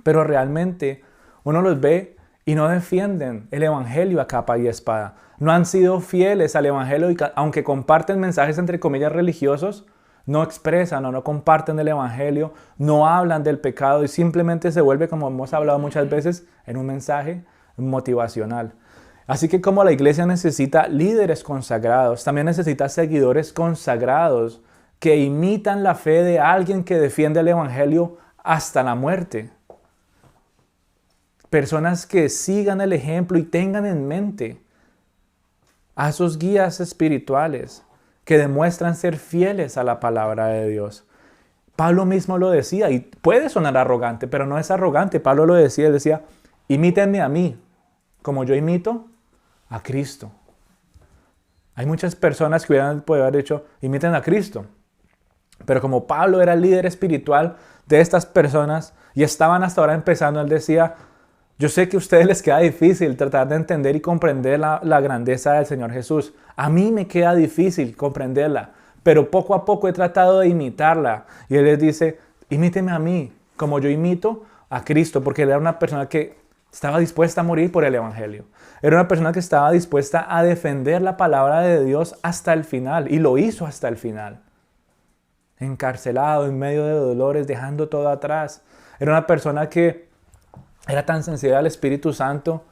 pero realmente uno los ve y no defienden el Evangelio a capa y espada. No han sido fieles al Evangelio y aunque comparten mensajes entre comillas religiosos, no expresan o no comparten el Evangelio, no hablan del pecado y simplemente se vuelve, como hemos hablado muchas veces, en un mensaje motivacional. Así que como la iglesia necesita líderes consagrados, también necesita seguidores consagrados que imitan la fe de alguien que defiende el Evangelio hasta la muerte. Personas que sigan el ejemplo y tengan en mente a esos guías espirituales que demuestran ser fieles a la palabra de Dios. Pablo mismo lo decía, y puede sonar arrogante, pero no es arrogante. Pablo lo decía, él decía, imítenme a mí, como yo imito a Cristo. Hay muchas personas que hubieran podido haber dicho, imiten a Cristo. Pero como Pablo era el líder espiritual de estas personas y estaban hasta ahora empezando, él decía, yo sé que a ustedes les queda difícil tratar de entender y comprender la grandeza del Señor Jesús. A mí me queda difícil comprenderla, pero poco a poco he tratado de imitarla. Y Él les dice, imíteme a mí, como yo imito a Cristo, porque Él era una persona que estaba dispuesta a morir por el Evangelio. Era una persona que estaba dispuesta a defender la palabra de Dios hasta el final, y lo hizo hasta el final. Encarcelado, en medio de dolores, dejando todo atrás. Era una persona que era tan sensible al Espíritu Santo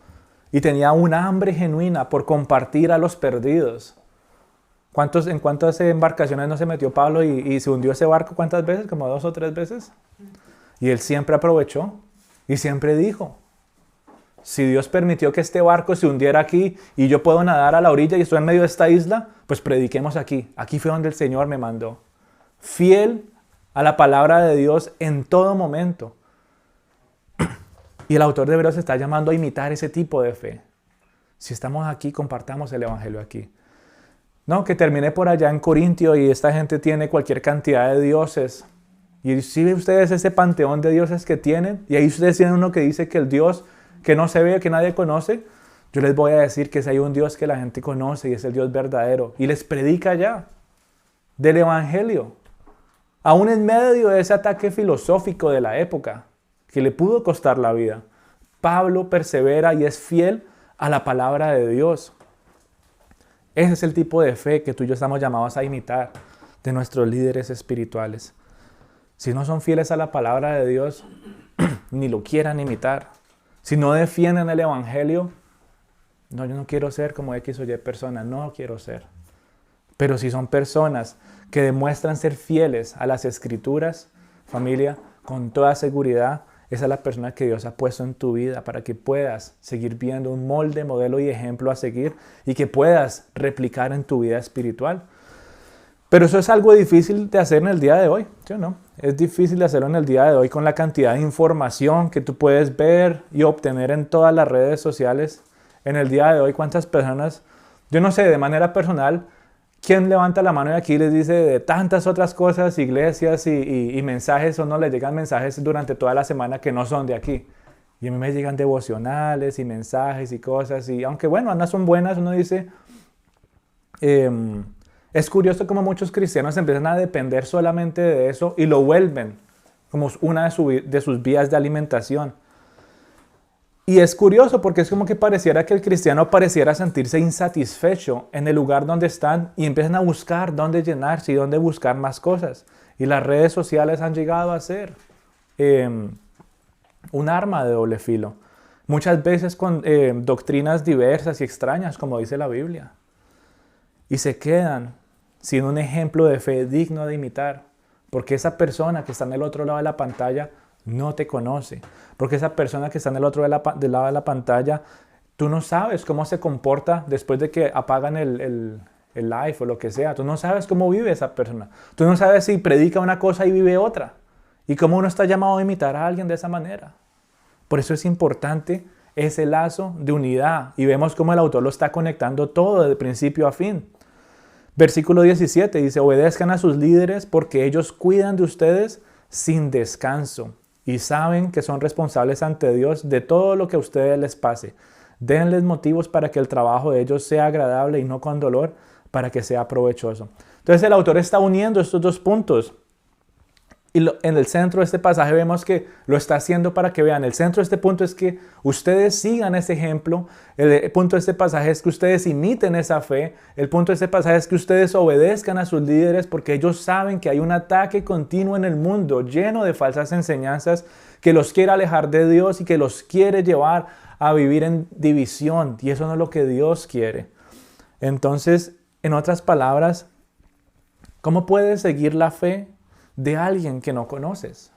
y tenía una hambre genuina por compartir a los perdidos. ¿En cuántas embarcaciones no se metió Pablo y se hundió ese barco? ¿Cuántas veces? ¿Como 2 o 3 veces? Y él siempre aprovechó y siempre dijo, si Dios permitió que este barco se hundiera aquí y yo puedo nadar a la orilla y estoy en medio de esta isla, pues prediquemos aquí. Aquí fue donde el Señor me mandó. Fiel a la palabra de Dios en todo momento. Y el autor de Hebreos está llamando a imitar ese tipo de fe. Si estamos aquí, compartamos el Evangelio aquí. No, que termine por allá en Corintio y esta gente tiene cualquier cantidad de dioses. Y si ven ustedes ese panteón de dioses que tienen, y ahí ustedes tienen uno que dice que el Dios que no se ve, que nadie conoce, yo les voy a decir que si hay un Dios que la gente conoce y es el Dios verdadero, y les predica ya del Evangelio. Aún en medio de ese ataque filosófico de la época, que le pudo costar la vida, Pablo persevera y es fiel a la palabra de Dios. Ese es el tipo de fe que tú y yo estamos llamados a imitar de nuestros líderes espirituales. Si no son fieles a la palabra de Dios, ni lo quieran imitar. Si no defienden el Evangelio, no, yo no quiero ser como X o Y persona, no quiero ser. Pero si son personas que demuestran ser fieles a las Escrituras, familia, con toda seguridad, esa es la persona que Dios ha puesto en tu vida para que puedas seguir viendo un molde, modelo y ejemplo a seguir y que puedas replicar en tu vida espiritual. Pero eso es algo difícil de hacer en el día de hoy, ¿sí o no? Es difícil de hacerlo en el día de hoy con la cantidad de información que tú puedes ver y obtener en todas las redes sociales. En el día de hoy, ¿cuántas personas, yo no sé, de manera personal, quién levanta la mano de aquí y les dice de tantas otras cosas, iglesias y mensajes, o no les llegan mensajes durante toda la semana que no son de aquí? Y a mí me llegan devocionales y mensajes y cosas. Y aunque bueno, unas son buenas, uno dice... es curioso cómo muchos cristianos empiezan a depender solamente de eso y lo vuelven como una de sus vías de alimentación. Y es curioso porque es como que pareciera que el cristiano pareciera sentirse insatisfecho en el lugar donde están y empiezan a buscar dónde llenarse y dónde buscar más cosas. Y las redes sociales han llegado a ser un arma de doble filo. Muchas veces con doctrinas diversas y extrañas, como dice la Biblia. Y se quedan sin un ejemplo de fe digno de imitar. Porque esa persona que está en el otro lado de la pantalla no te conoce. Porque esa persona que está en el otro lado de la pantalla, tú no sabes cómo se comporta después de que apagan el live o lo que sea. Tú no sabes cómo vive esa persona. Tú no sabes si predica una cosa y vive otra. Y cómo uno está llamado a imitar a alguien de esa manera. Por eso es importante ese lazo de unidad. Y vemos cómo el autor lo está conectando todo de principio a fin. Versículo 17 dice, obedezcan a sus líderes porque ellos cuidan de ustedes sin descanso y saben que son responsables ante Dios de todo lo que a ustedes les pase. Denles motivos para que el trabajo de ellos sea agradable y no con dolor, para que sea provechoso. Entonces el autor está uniendo estos dos puntos. Y en el centro de este pasaje vemos que lo está haciendo para que vean. El centro de este punto es que ustedes sigan ese ejemplo. El punto de este pasaje es que ustedes imiten esa fe. El punto de este pasaje es que ustedes obedezcan a sus líderes porque ellos saben que hay un ataque continuo en el mundo lleno de falsas enseñanzas que los quiere alejar de Dios y que los quiere llevar a vivir en división. Y eso no es lo que Dios quiere. Entonces, en otras palabras, ¿cómo puedes seguir la fe de alguien que no conoces?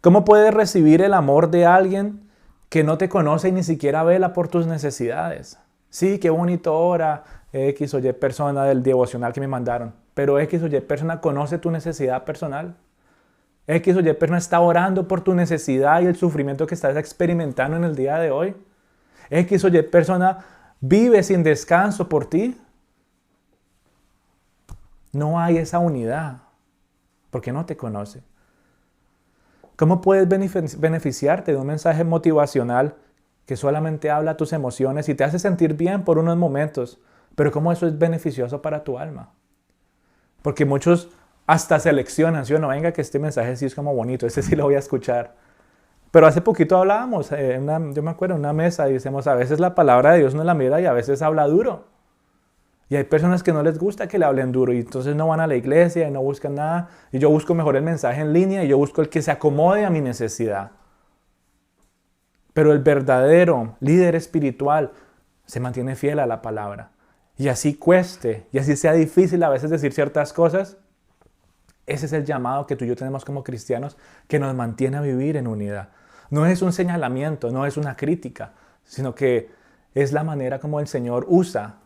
¿Cómo puedes recibir el amor de alguien que no te conoce y ni siquiera vela por tus necesidades? Sí, qué bonito ora X o Y persona del devocional que me mandaron, pero X o Y persona conoce tu necesidad personal. X o Y persona está orando por tu necesidad y el sufrimiento que estás experimentando en el día de hoy. X o Y persona vive sin descanso por ti. No hay esa unidad. Porque no te conoce. ¿Cómo puedes beneficiarte de un mensaje motivacional que solamente habla a tus emociones y te hace sentir bien por unos momentos? Pero ¿cómo eso es beneficioso para tu alma? Porque muchos hasta seleccionan, ¿sí o no? Venga, que este mensaje sí es como bonito, este sí lo voy a escuchar. Pero hace poquito hablábamos, yo me acuerdo, en una mesa, y decíamos, a veces la palabra de Dios no la mira y a veces habla duro. Y hay personas que no les gusta que le hablen duro y entonces no van a la iglesia y no buscan nada. Y yo busco mejor el mensaje en línea y yo busco el que se acomode a mi necesidad. Pero el verdadero líder espiritual se mantiene fiel a la palabra. Y así cueste, y así sea difícil a veces decir ciertas cosas, ese es el llamado que tú y yo tenemos como cristianos que nos mantiene a vivir en unidad. No es un señalamiento, no es una crítica, sino que es la manera como el Señor usa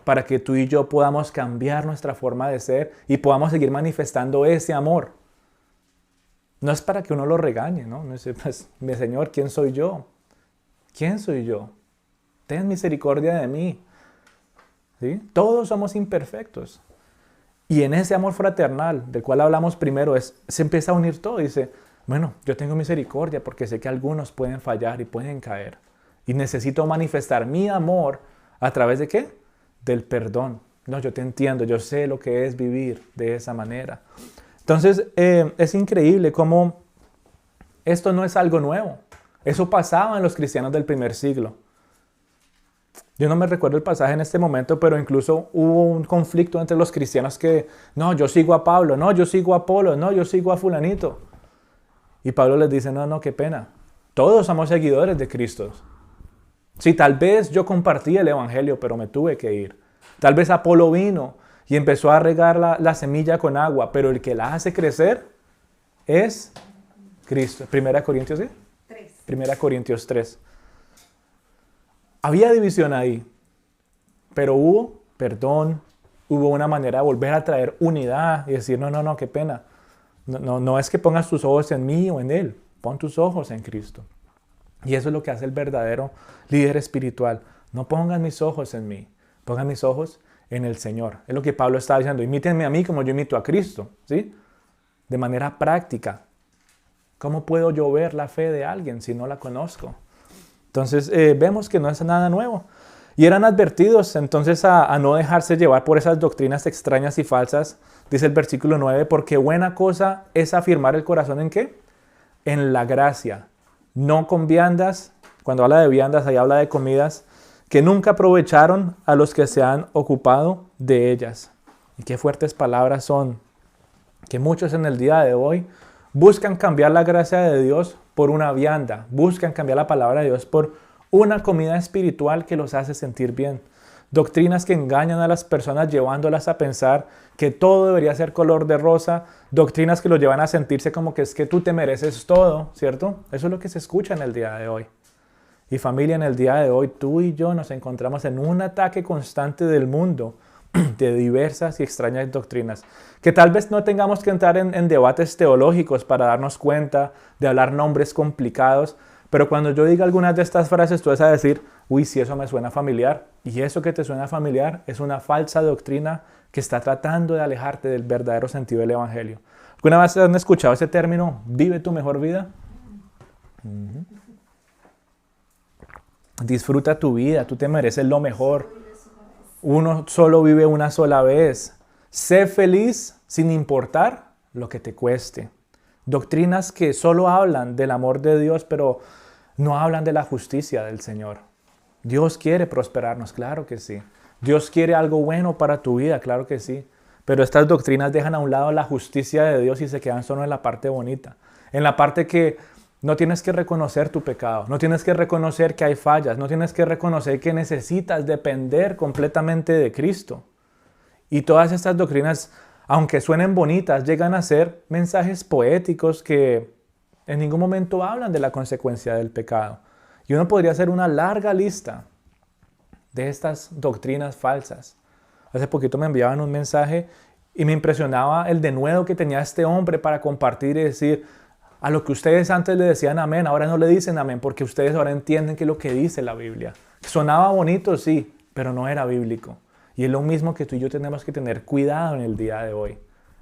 para que tú y yo podamos cambiar nuestra forma de ser y podamos seguir manifestando ese amor. No es para que uno lo regañe, ¿no? No dice, pues, mi Señor, ¿quién soy yo? ¿Quién soy yo? Ten misericordia de mí. ¿Sí? Todos somos imperfectos. Y en ese amor fraternal, del cual hablamos primero, se empieza a unir todo. Dice, bueno, yo tengo misericordia porque sé que algunos pueden fallar y pueden caer. Y necesito manifestar mi amor a través de ¿qué? Del perdón. No, yo te entiendo, yo sé lo que es vivir de esa manera. Entonces, es increíble cómo esto no es algo nuevo. Eso pasaba en los cristianos del primer siglo. Yo no me recuerdo el pasaje en este momento, pero incluso hubo un conflicto entre los cristianos que, no, yo sigo a Pablo, no, yo sigo a Apolo, no, yo sigo a fulanito. Y Pablo les dice, no, qué pena. Todos somos seguidores de Cristo. Sí, tal vez yo compartí el evangelio, pero me tuve que ir. Tal vez Apolo vino y empezó a regar la semilla con agua, pero el que la hace crecer es Cristo. 1 Corintios, ¿sí? 1 Corintios 3. Había división ahí, pero hubo perdón, hubo una manera de volver a traer unidad y decir, no, qué pena. No es que pongas tus ojos en mí o en él, pon tus ojos en Cristo. Y eso es lo que hace el verdadero líder espiritual. No pongan mis ojos en mí, pongan mis ojos en el Señor. Es lo que Pablo está diciendo, imítenme a mí como yo imito a Cristo, ¿sí? De manera práctica. ¿Cómo puedo yo ver la fe de alguien si no la conozco? Entonces vemos que no es nada nuevo. Y eran advertidos entonces a no dejarse llevar por esas doctrinas extrañas y falsas. Dice el versículo 9, porque buena cosa es afirmar el corazón ¿en qué? En la gracia, no con viandas. Cuando habla de viandas, ahí habla de comidas que nunca aprovecharon a los que se han ocupado de ellas. Y qué fuertes palabras son, que muchos en el día de hoy buscan cambiar la gracia de Dios por una vianda, buscan cambiar la palabra de Dios por una comida espiritual que los hace sentir bien. Doctrinas que engañan a las personas llevándolas a pensar que todo debería ser color de rosa, doctrinas que los llevan a sentirse como que es que tú te mereces todo, ¿cierto? Eso es lo que se escucha en el día de hoy. Y familia, en el día de hoy tú y yo nos encontramos en un ataque constante del mundo de diversas y extrañas doctrinas, que tal vez no tengamos que entrar en debates teológicos para darnos cuenta de hablar nombres complicados, pero cuando yo diga algunas de estas frases, tú vas a decir, uy, sí, eso me suena familiar. Y eso que te suena familiar es una falsa doctrina que está tratando de alejarte del verdadero sentido del Evangelio. ¿Alguna vez han escuchado ese término, vive tu mejor vida? Disfruta tu vida, tú te mereces lo mejor. Uno solo vive una sola vez. Sé feliz sin importar lo que te cueste. Doctrinas que solo hablan del amor de Dios, pero no hablan de la justicia del Señor. Dios quiere prosperarnos, claro que sí. Dios quiere algo bueno para tu vida, claro que sí. Pero estas doctrinas dejan a un lado la justicia de Dios y se quedan solo en la parte bonita. En la parte que no tienes que reconocer tu pecado, no tienes que reconocer que hay fallas, no tienes que reconocer que necesitas depender completamente de Cristo. Y todas estas doctrinas, aunque suenen bonitas, llegan a ser mensajes poéticos que en ningún momento hablan de la consecuencia del pecado. Y uno podría hacer una larga lista de estas doctrinas falsas. Hace poquito me enviaban un mensaje y me impresionaba el denuedo que tenía este hombre para compartir y decir, a lo que ustedes antes le decían amén, ahora no le dicen amén porque ustedes ahora entienden que es lo que dice la Biblia. Sonaba bonito, sí, pero no era bíblico. Y es lo mismo que tú y yo tenemos que tener cuidado en el día de hoy.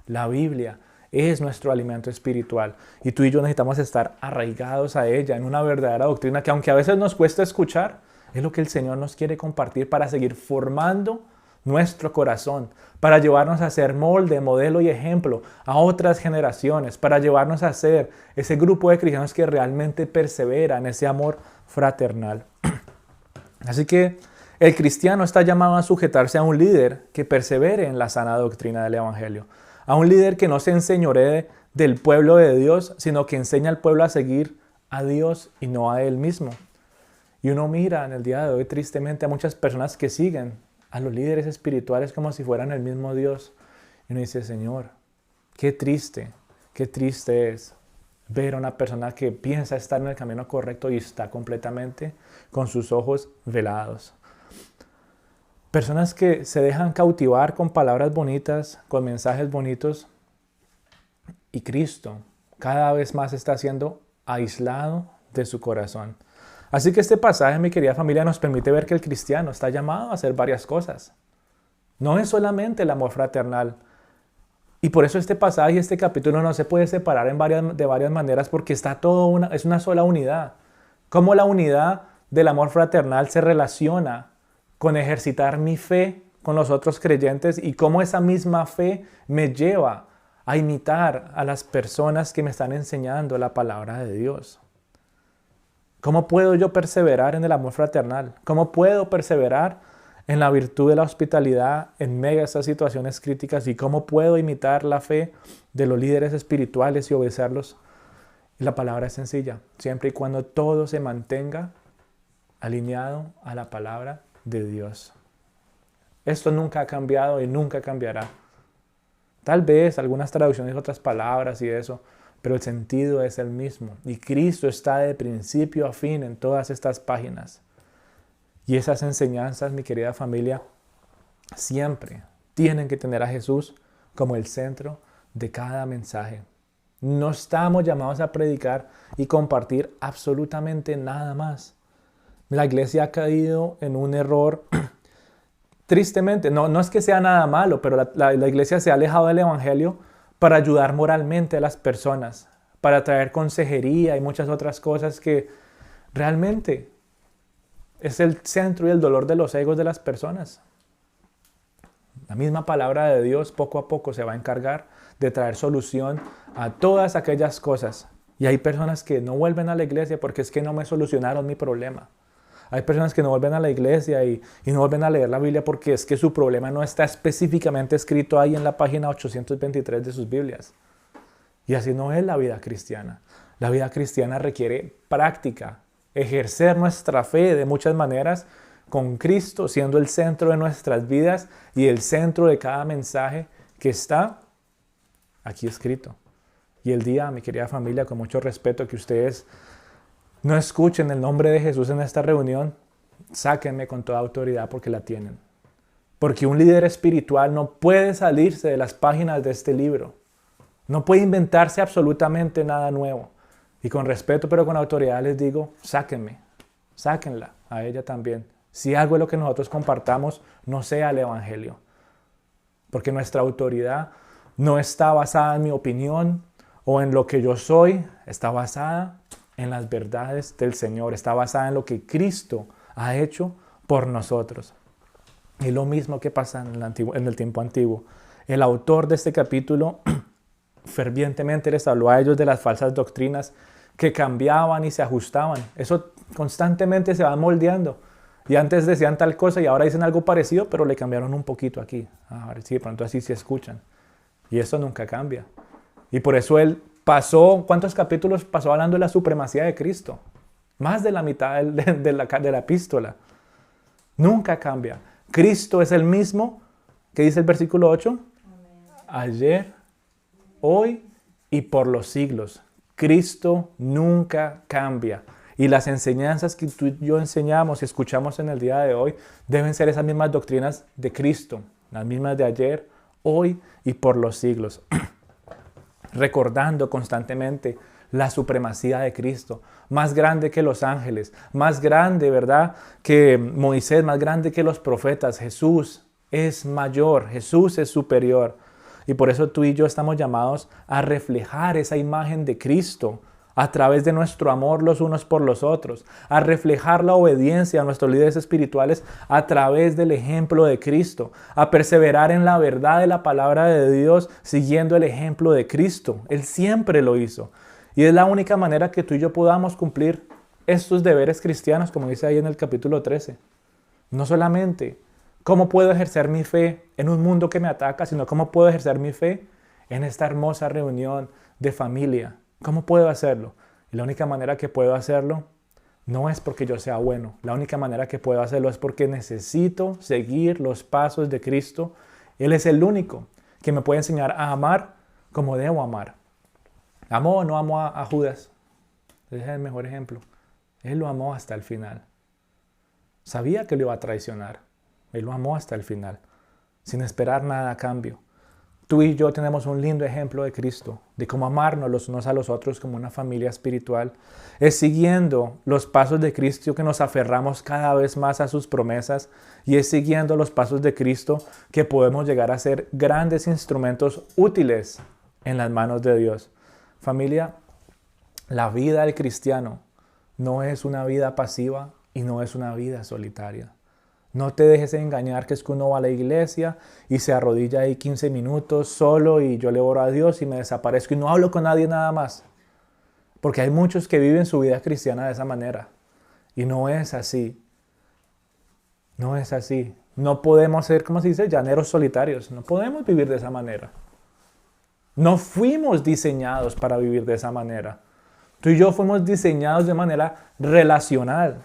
La Biblia es nuestro alimento espiritual y tú y yo necesitamos estar arraigados a ella en una verdadera doctrina que aunque a veces nos cuesta escuchar, es lo que el Señor nos quiere compartir para seguir formando nuestro corazón, para llevarnos a ser molde, modelo y ejemplo a otras generaciones, para llevarnos a ser ese grupo de cristianos que realmente persevera en ese amor fraternal. Así que el cristiano está llamado a sujetarse a un líder que persevere en la sana doctrina del Evangelio, a un líder que no se enseñoree del pueblo de Dios, sino que enseña al pueblo a seguir a Dios y no a él mismo. Y uno mira en el día de hoy tristemente a muchas personas que siguen a los líderes espirituales como si fueran el mismo Dios. Y uno dice, Señor, qué triste es ver a una persona que piensa estar en el camino correcto y está completamente con sus ojos velados. Personas que se dejan cautivar con palabras bonitas, con mensajes bonitos, y Cristo cada vez más está siendo aislado de su corazón. Así que este pasaje, mi querida familia, nos permite ver que el cristiano está llamado a hacer varias cosas. No es solamente el amor fraternal. Y por eso este pasaje y este capítulo no se puede separar de varias maneras porque está es una sola unidad. Cómo la unidad del amor fraternal se relaciona con ejercitar mi fe con los otros creyentes y cómo esa misma fe me lleva a imitar a las personas que me están enseñando la palabra de Dios. ¿Cómo puedo yo perseverar en el amor fraternal? ¿Cómo puedo perseverar en la virtud de la hospitalidad en medio de estas situaciones críticas? ¿Y cómo puedo imitar la fe de los líderes espirituales y obedecerlos? Y la palabra es sencilla, siempre y cuando todo se mantenga alineado a la palabra de Dios. Esto nunca ha cambiado y nunca cambiará. Tal vez algunas traducciones, otras palabras y eso, pero el sentido es el mismo. Y Cristo está de principio a fin en todas estas páginas. Y esas enseñanzas, mi querida familia, siempre tienen que tener a Jesús como el centro de cada mensaje. No estamos llamados a predicar y compartir absolutamente nada más. La iglesia ha caído en un error, tristemente, no es que sea nada malo, pero la iglesia se ha alejado del Evangelio para ayudar moralmente a las personas, para traer consejería y muchas otras cosas que realmente es el centro y el dolor de los egos de las personas. La misma palabra de Dios poco a poco se va a encargar de traer solución a todas aquellas cosas. Y hay personas que no vuelven a la iglesia porque es que no me solucionaron mi problema. Hay personas que no vuelven a la iglesia y no vuelven a leer la Biblia porque es que su problema no está específicamente escrito ahí en la página 823 de sus Biblias. Y así no es la vida cristiana. La vida cristiana requiere práctica, ejercer nuestra fe de muchas maneras con Cristo siendo el centro de nuestras vidas y el centro de cada mensaje que está aquí escrito. Y el día, mi querida familia, con mucho respeto, que ustedes no escuchen el nombre de Jesús en esta reunión, sáquenme con toda autoridad porque la tienen. Porque un líder espiritual no puede salirse de las páginas de este libro. No puede inventarse absolutamente nada nuevo. Y con respeto pero con autoridad les digo, sáquenme, sáquenla a ella también. Si algo de lo que nosotros compartamos no sea el evangelio. Porque nuestra autoridad no está basada en mi opinión o en lo que yo soy, está basada en las verdades del Señor, está basada en lo que Cristo ha hecho por nosotros. Y lo mismo que pasa en el tiempo antiguo. El autor de este capítulo fervientemente les habló a ellos de las falsas doctrinas que cambiaban y se ajustaban. Eso constantemente se va moldeando. Y antes decían tal cosa y ahora dicen algo parecido, pero le cambiaron un poquito aquí. A ver si de pronto así se escuchan. Y eso nunca cambia. Y por eso él pasó, ¿cuántos capítulos pasó hablando de la supremacía de Cristo? Más de la mitad de la epístola. Nunca cambia. Cristo es el mismo, ¿qué dice el versículo 8? Ayer, hoy y por los siglos. Cristo nunca cambia. Y las enseñanzas que tú y yo enseñamos y escuchamos en el día de hoy deben ser esas mismas doctrinas de Cristo, las mismas de ayer, hoy y por los siglos. Recordando constantemente la supremacía de Cristo, más grande que los ángeles, más grande, ¿verdad?, que Moisés, más grande que los profetas. Jesús es mayor, Jesús es superior. Y por eso tú y yo estamos llamados a reflejar esa imagen de Cristo a través de nuestro amor los unos por los otros, a reflejar la obediencia a nuestros líderes espirituales a través del ejemplo de Cristo, a perseverar en la verdad de la palabra de Dios siguiendo el ejemplo de Cristo. Él siempre lo hizo. Y es la única manera que tú y yo podamos cumplir estos deberes cristianos, como dice ahí en el capítulo 13. No solamente cómo puedo ejercer mi fe en un mundo que me ataca, sino cómo puedo ejercer mi fe en esta hermosa reunión de familia. ¿Cómo puedo hacerlo? Y la única manera que puedo hacerlo no es porque yo sea bueno. La única manera que puedo hacerlo es porque necesito seguir los pasos de Cristo. Él es el único que me puede enseñar a amar como debo amar. ¿Amó o no amó a Judas? Ese es el mejor ejemplo. Él lo amó hasta el final. Sabía que lo iba a traicionar. Él lo amó hasta el final, sin esperar nada a cambio. Tú y yo tenemos un lindo ejemplo de Cristo, de cómo amarnos los unos a los otros como una familia espiritual. Es siguiendo los pasos de Cristo que nos aferramos cada vez más a sus promesas y es siguiendo los pasos de Cristo que podemos llegar a ser grandes instrumentos útiles en las manos de Dios. Familia, la vida del cristiano no es una vida pasiva y no es una vida solitaria. No te dejes engañar que es que uno va a la iglesia y se arrodilla ahí 15 minutos solo y yo le oro a Dios y me desaparezco y no hablo con nadie nada más. Porque hay muchos que viven su vida cristiana de esa manera. Y no es así. No es así. No podemos ser, ¿cómo se dice?, llaneros solitarios. No podemos vivir de esa manera. No fuimos diseñados para vivir de esa manera. Tú y yo fuimos diseñados de manera relacional.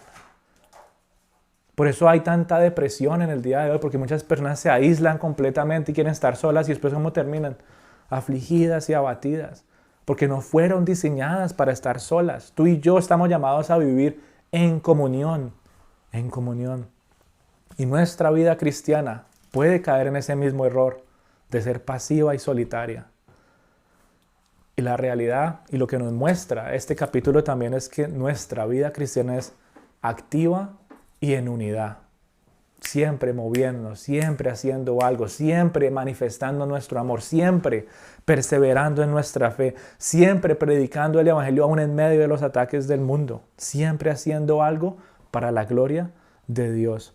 Por eso hay tanta depresión en el día de hoy, porque muchas personas se aíslan completamente y quieren estar solas y después ¿cómo terminan? Afligidas y abatidas, porque no fueron diseñadas para estar solas. Tú y yo estamos llamados a vivir en comunión, en comunión. Y nuestra vida cristiana puede caer en ese mismo error de ser pasiva y solitaria. Y la realidad y lo que nos muestra este capítulo también es que nuestra vida cristiana es activa y en unidad. siempre moviéndonos, siempre haciendo algo, siempre manifestando nuestro amor, siempre perseverando en nuestra fe, siempre predicando el Evangelio aún en medio de los ataques del mundo, siempre haciendo algo para la gloria de Dios.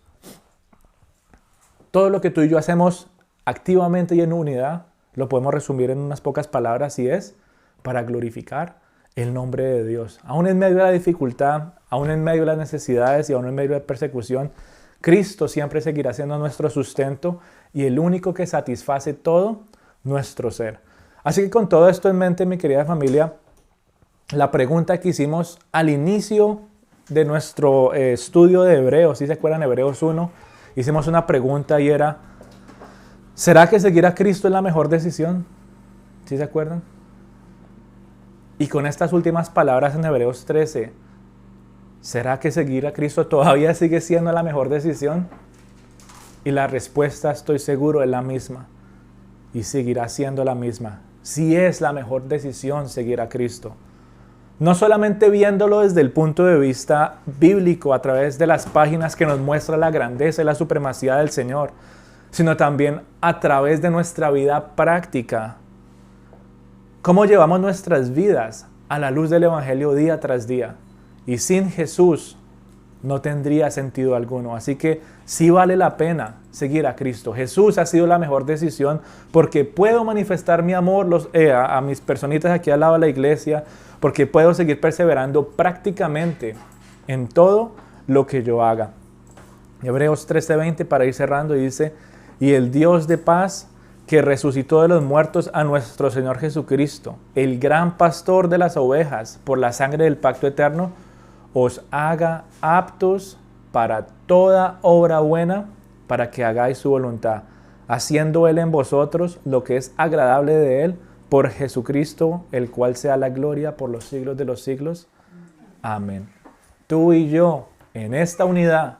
Todo lo que tú y yo hacemos activamente y en unidad, lo podemos resumir en unas pocas palabras y es para glorificar el nombre de Dios. Aún en medio de la dificultad, aún en medio de las necesidades y aún en medio de la persecución, Cristo siempre seguirá siendo nuestro sustento y el único que satisface todo nuestro ser. Así que con todo esto en mente, mi querida familia, la pregunta que hicimos al inicio de nuestro estudio de Hebreos, si se acuerdan, Hebreos 1, hicimos una pregunta y era, ¿será que seguir a Cristo es la mejor decisión? ¿Sí se acuerdan? Y con estas últimas palabras en Hebreos 13, ¿será que seguir a Cristo todavía sigue siendo la mejor decisión? Y la respuesta, estoy seguro, es la misma. Y seguirá siendo la misma. Sí es la mejor decisión seguir a Cristo. No solamente viéndolo desde el punto de vista bíblico, a través de las páginas que nos muestra la grandeza y la supremacía del Señor, sino también a través de nuestra vida práctica. ¿Cómo llevamos nuestras vidas a la luz del Evangelio día tras día? Y sin Jesús no tendría sentido alguno. Así que sí vale la pena seguir a Cristo. Jesús ha sido la mejor decisión porque puedo manifestar mi amor a mis personitas aquí al lado de la iglesia, porque puedo seguir perseverando prácticamente en todo lo que yo haga. Hebreos 13:20 para ir cerrando dice, y el Dios de paz que resucitó de los muertos a nuestro Señor Jesucristo, el gran pastor de las ovejas, por la sangre del pacto eterno, os haga aptos para toda obra buena, para que hagáis su voluntad, haciendo Él en vosotros lo que es agradable de Él, por Jesucristo, el cual sea la gloria por los siglos de los siglos. Amén. Tú y yo, en esta unidad,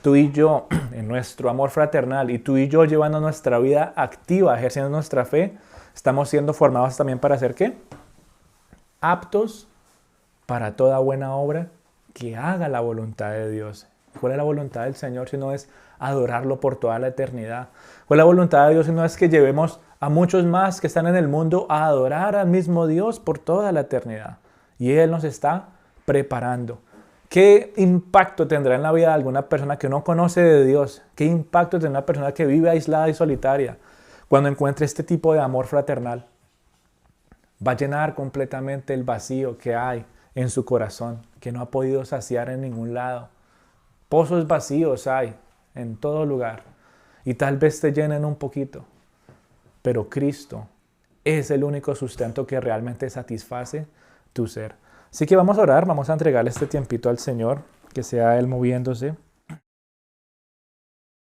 tú y yo, en nuestro amor fraternal, y tú y yo llevando nuestra vida activa, ejerciendo nuestra fe, estamos siendo formados también para hacer ¿qué? Aptos para toda buena obra que haga la voluntad de Dios. ¿Cuál es la voluntad del Señor si no es adorarlo por toda la eternidad? ¿Cuál es la voluntad de Dios si no es que llevemos a muchos más que están en el mundo a adorar al mismo Dios por toda la eternidad? Y Él nos está preparando. ¿Qué impacto tendrá en la vida de alguna persona que no conoce de Dios? ¿Qué impacto tendrá una persona que vive aislada y solitaria cuando encuentre este tipo de amor fraternal? Va a llenar completamente el vacío que hay en su corazón, que no ha podido saciar en ningún lado. Pozos vacíos hay en todo lugar y tal vez te llenen un poquito, pero Cristo es el único sustento que realmente satisface tu ser. Así que vamos a orar, vamos a entregarle este tiempito al Señor, que sea Él moviéndose.